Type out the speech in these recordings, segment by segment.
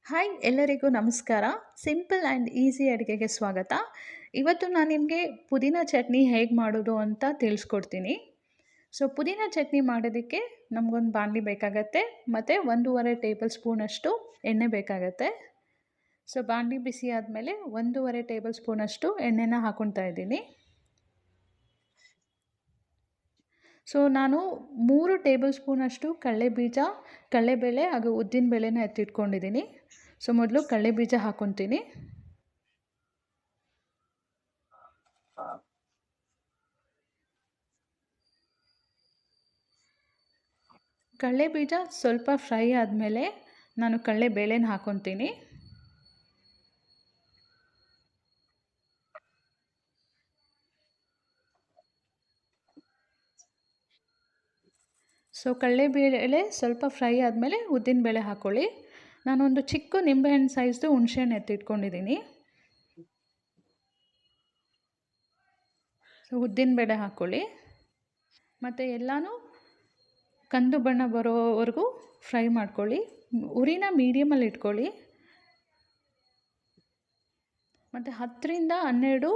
Hi ಎಲ್ಲರಿಗೂ ನಮಸ್ಕಾರ. Simple and easy ಅಡುಗೆಗೆ ಸ್ವಾಗತ. ಇವತ್ತು ನಾನು ನಿಮಗೆ ಪುದೀನ ಚಟ್ನಿ ಹೇಗೆ ಮಾಡೋದು ಅಂತ ತಿಳಿಸ್ಕೊಡ್ತೀನಿ. ಪುದೀನ ಚಟ್ನಿ ಮಾಡೋದಕ್ಕೆ ನಮಗೊಂದು ಬಾಣಲಿ ಬೇಕಾಗತ್ತೆ ಮತ್ತು 1.5 ಟೇಬಲ್ ಸ್ಪೂನಷ್ಟು ಎಣ್ಣೆ ಬೇಕಾಗತ್ತೆ. ಬಾಣಲಿ ಬಿಸಿ ಆದಮೇಲೆ 1.5 ಟೇಬಲ್ ಸ್ಪೂನಷ್ಟು ಎಣ್ಣೆನ ಹಾಕ್ಕೊಳ್ತಾ ಇದ್ದೀನಿ. ನಾನು 3 ಟೇಬಲ್ ಸ್ಪೂನಷ್ಟು ಕಡಲೆಬೀಜ, ಕಡಲೆಬೇಳೆ ಹಾಗೂ ಉದ್ದಿನಬೇಳೆನ ಎತ್ತಿಟ್ಕೊಂಡಿದ್ದೀನಿ. ಮೊದಲು ಕಡಲೆಬೀಜ ಹಾಕ್ಕೊತೀನಿ. ಕಡಲೆಬೀಜ ಸ್ವಲ್ಪ ಫ್ರೈ ಆದಮೇಲೆ ನಾನು ಕಡಲೆಬೇಳೆನ ಹಾಕ್ಕೊತೀನಿ. ಕಡಲೆಬೇಳೆ ಸ್ವಲ್ಪ ಫ್ರೈ ಆದಮೇಲೆ ಉದ್ದಿನಬೇಳೆ ಹಾಕ್ಕೊಳ್ಳಿ. ನಾನೊಂದು ಚಿಕ್ಕ ನಿಂಬೆಹಣ್ಣು ಸೈಜ್ದು ಹುಣಸೆಹಣ್ಣು ಎತ್ತಿಟ್ಕೊಂಡಿದ್ದೀನಿ. ಉದ್ದಿನಬೇಳೆ ಹಾಕ್ಕೊಳ್ಳಿ ಮತ್ತು ಎಲ್ಲನೂ ಕಂದು ಬಣ್ಣ ಬರೋವರೆಗೂ ಫ್ರೈ ಮಾಡ್ಕೊಳ್ಳಿ. ಉರಿನ ಮೀಡಿಯಮಲ್ಲಿ ಇಟ್ಕೊಳ್ಳಿ. ಮತ್ತು 10ರಿಂದ 12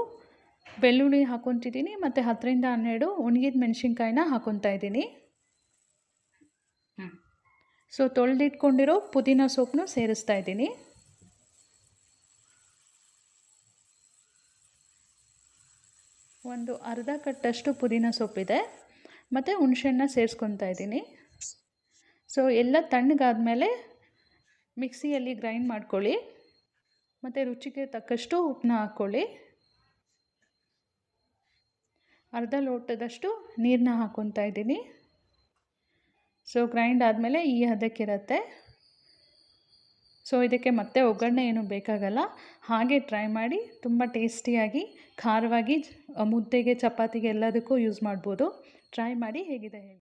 ಬೆಳ್ಳುಳ್ಳಿ ಹಾಕ್ಕೊತಿದ್ದೀನಿ ಮತ್ತು 10ರಿಂದ 12 ಒಣಗಿದ ಮೆಣಸಿನ್ಕಾಯಿನ ಹಾಕ್ಕೊತಾ ಇದ್ದೀನಿ. ತೊಳೆದಿಟ್ಕೊಂಡಿರೋ ಪುದೀನ ಸೊಪ್ಪನ್ನು ಸೇರಿಸ್ತಾ ಇದ್ದೀನಿ. ಒಂದು ಅರ್ಧ ಕಟ್ಟಷ್ಟು ಪುದೀನ ಸೊಪ್ಪಿದೆ ಮತ್ತು ಹುಣಸೆಹಣ್ಣನ್ನ ಸೇರಿಸ್ಕೊತಾ ಇದ್ದೀನಿ. ಎಲ್ಲ ತಣ್ಣಗಾದ್ಮೇಲೆ ಮಿಕ್ಸಿಯಲ್ಲಿ ಗ್ರೈಂಡ್ ಮಾಡ್ಕೊಳ್ಳಿ ಮತ್ತು ರುಚಿಗೆ ತಕ್ಕಷ್ಟು ಉಪ್ಪನ್ನ ಹಾಕ್ಕೊಳ್ಳಿ. ಅರ್ಧ ಲೋಟದಷ್ಟು ನೀರನ್ನ ಹಾಕ್ಕೊತಾ ಇದ್ದೀನಿ. ಗ್ರೈಂಡ್ ಆದಮೇಲೆ ಈ ಹದಕ್ಕಿರುತ್ತೆ. ಇದಕ್ಕೆ ಮತ್ತೆ ಒಗ್ಗರಣೆ ಏನೂ ಬೇಕಾಗಲ್ಲ. ಹಾಗೆ ಟ್ರೈ ಮಾಡಿ. ತುಂಬ ಟೇಸ್ಟಿಯಾಗಿ ಖಾರವಾಗಿ ಮುದ್ದೆಗೆ, ಚಪಾತಿಗೆ ಎಲ್ಲದಕ್ಕೂ ಯೂಸ್ ಮಾಡ್ಬೋದು. ಟ್ರೈ ಮಾಡಿ ಹೇಗಿದೆ ಹೇಳಿ.